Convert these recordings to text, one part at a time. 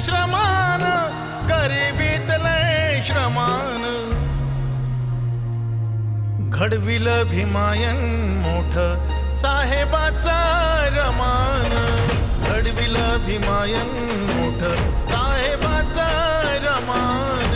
श्रमान गरिबीतले श्रमान घडविल भीमायन मोठ साहेबाचा रमान घडविल भीमायन मोठ साहेबाचा रमान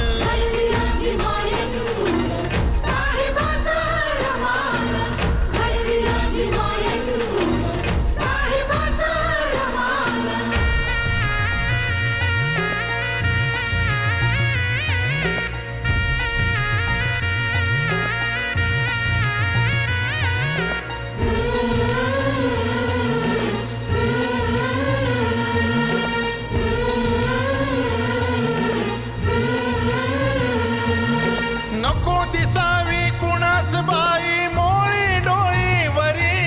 नको दिसावी कुणास बाई मोळी डोळीवरी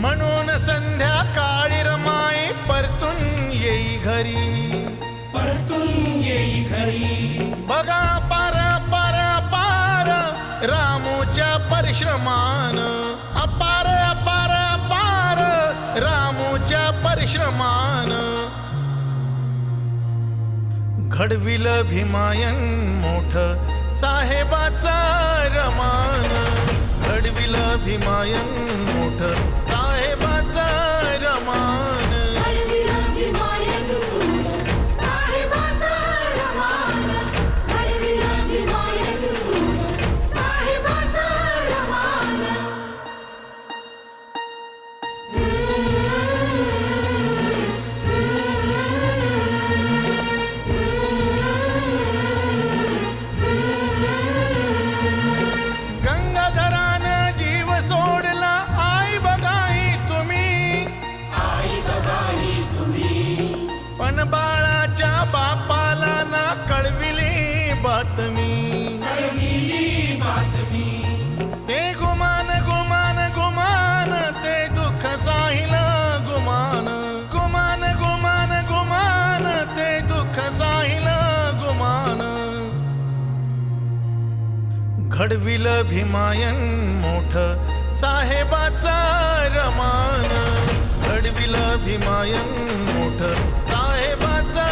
म्हणून संध्याकाळी रमाई परतून येई घरी बघा पार पार पार रामूच्या परिश्रमान अपार अपार अपार रामूच्या परिश्रमान घडविल भीमायन मोठ साहेबाचा रमान घडविल भीमायन मोठ साहेबाचा रमान पण बाळाच्या बापाला ना कळविली बातमी ते गुमान गुमान गुमान ते दुःख साहिल गुमान गुमान गुमान गुमान ते दुःख साहिल गुमान घडविल भीमायन मोठ साहेबाचा रमान घडविल भीमायन मोठ साहेबाचा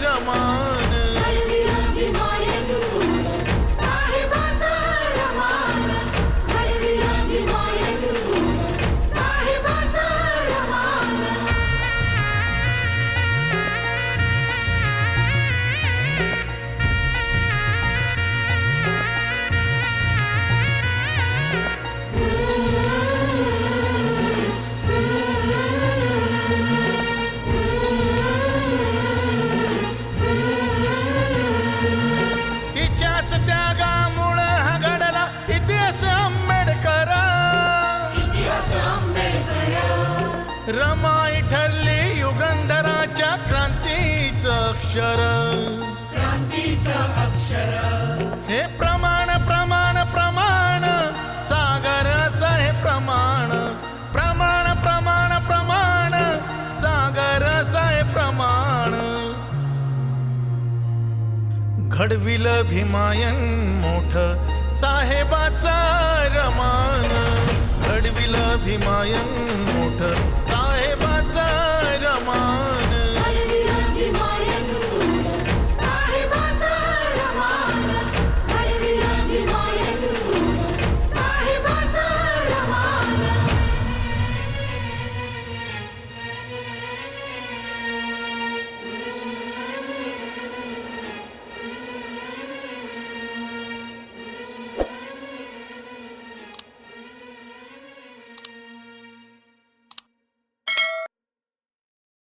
रमान रमाई ठरली युगंधराच्या क्रांतीचं अक्षर हे प्रमाण प्रमाण प्रमाण सागर हे प्रमाण प्रमाण प्रमाण प्रमाण सागर हे प्रमाण घडविल भीमायन मोठ साहेबाचा रमान घडविल भीमायन मोठ